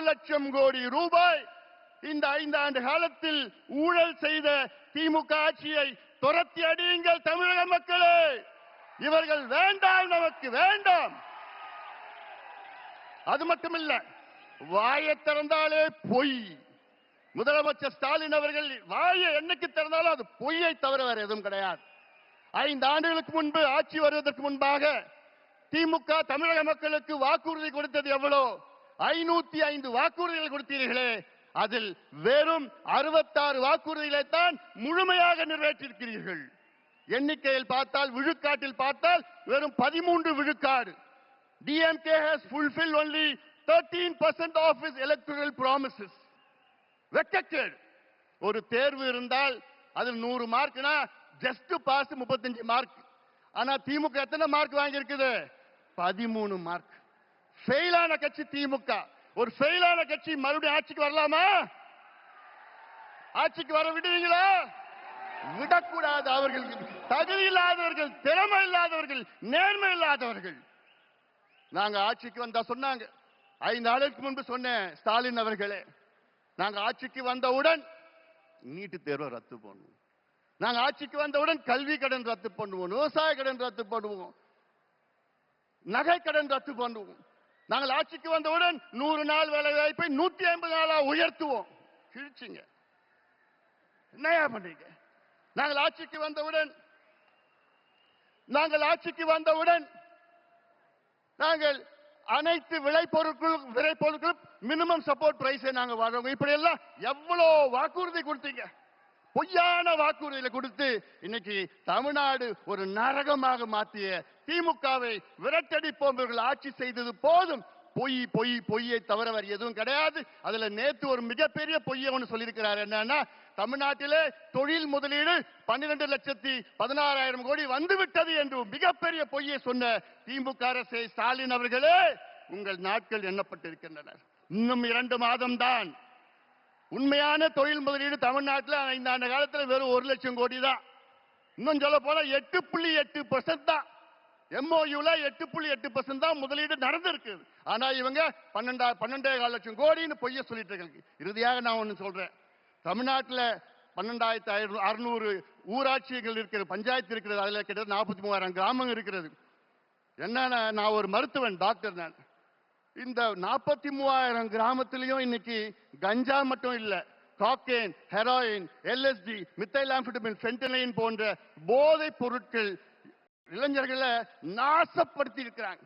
லட்சம் கோடி ரூபாய் இந்த 5 ஆண்டு காலத்தில் ஊழல் செய்த திமுக ஆட்சியை துரத்தி அடியுங்கள் தமிழக மக்களே. இவர்கள் வேண்டாம், நமக்கு வேண்டாம். அது மட்டுமில்ல, வாயை திறந்தாலே பொய். முதலமைச்சர் ஸ்டாலின் அவர்கள் வாயை என்னைக்கு திறந்தாலும் அது பொய்யை தவிர வேற எதுவும் கிடையாது. 5 ஆண்டுகளுக்கு முன்பு ஆட்சி வருவதற்கு முன்பாக திமுக தமிழக மக்களுக்கு வாக்குறுதி கொடுத்தது எவ்வளோ? 505 வாக்குறுதிகள் கொடுத்தீர்களே, அதில் வெறும் 66 வாக்குறுதிகளை தான் முழுமையாக நிறைவேற்றியிருக்கிறீர்கள். எண்ணிக்கையில் பார்த்தால், விழுக்காட்டில் பார்த்தால் வெறும் 13 விழுக்காடு. DMK has fulfilled only 13% of its electoral promises. வெக்கக்கேடு. ஒரு தேர்வு இருந்தால் அதில் 100 மார்க்னா ஜஸ்ட் பாஸ் 35 மார்க். ஆனா திமுக எத்தனை மார்க் வாங்கி இருக்குது? 13 மார்க். ஃபெயிலான கட்சி திமுக. ஒரு ஃபெயிலான கட்சி மறுபடியும் ஆட்சிக்கு வரலாமா? ஆட்சிக்கு வர விடுவீங்களா? விடக்கூடாது. அவர்கள் தகுதி இல்லாதவர்கள், திறமை இல்லாதவர்கள், நேர்மை இல்லாதவர்கள். நாங்க ஆட்சிக்கு வந்தா சொன்னாங்க, 5 நாளுக்கு முன்பு சொன்னேன், ஸ்டாலின் அவர்களே, நாங்க ஆட்சிக்கு வந்தவுடன் நீட்டு தேர்வை ரத்து பண்ணுவோம், நாங்க ஆட்சிக்கு வந்தவுடன் கல்வி கடன் ரத்து பண்ணுவோம், விவசாய கடன் ரத்து பண்ணுவோம், நகை கடன் ரத்து பண்ணுவோம், நாங்கள் ஆட்சிக்கு வந்தவுடன் 100 நாள் வேலை வாய்ப்பை 150 நாளா உயர்த்துவோம். கிழிச்சிங்க. என்னையா பண்றீங்க? நாங்கள் ஆட்சிக்கு வந்தவுடன் நாங்கள் அனைத்து விளைபொருட்களும் மினிமம் சப்போர்ட் பிரைஸை நாங்க வழங்குவோம். இப்படி எல்லாம் எவ்வளவு வாக்குறுதி கொடுத்தீங்க? பொய்யான வாக்குறுதிகளை கொடுத்து இன்னைக்கு தமிழ்நாடு ஒரு நரகமாக மாற்றிய திமுகவை விரட்டடிப்போம். ஆட்சி செய்தது போதும். பொய் பொய் பொய்யை தவிர வேறு எதுவும் கிடையாது. அதுல நேத்து ஒரு மிகப்பெரிய பொய்யை ஒன்று சொல்லியிருக்கிறார். என்னன்னா, தமிழ்நாட்டிலே தொழில் முதலீடு 12,16,000 கோடி வந்துவிட்டது என்று மிகப்பெரிய பொய்யை சொன்ன திமுக அரசை ஸ்டாலின் அவர்களே, உங்கள் நாட்கள் எண்ணப்பட்டிருக்கின்றன. இன்னும் 2 மாதம் தான். உண்மையான தொழில் முதலீடு தமிழ்நாட்டில் 5 ஆண்டு காலத்தில் வெறும் 1 லட்சம் கோடி தான். இன்னும் சொல்ல போனா 8.8% தான். MOUல 8.8% தான் முதலீடு நடந்திருக்கு. ஆனா இவங்க 12.5 லட்சம் கோடின்னு பொய்ய சொல்லிட்டு இருக்காங்க. இறுதியாக நான் ஒண்ணு சொல்றேன். தமிழ்நாட்டில் 12,600 ஊராட்சிகள் இருக்கிறது, பஞ்சாயத்து இருக்கிறது. அதுல கிட்டத்தட்ட 43,000 கிராமம் இருக்கிறது. என்னன்னா, நான் ஒரு மருத்துவன், டாக்டர். நான் இந்த 43,000 கிராமத்திலையும் இன்னைக்கு கஞ்சா மட்டும் இல்ல, காக்கேன், ஹெராயின், LSD, மித்தைலாம்ஃபெட்டமின், ஃபென்டனைன் போன்ற போதைப் பொருட்கள் இளைஞர்களை நாசப்படுத்தி இருக்கிறாங்க.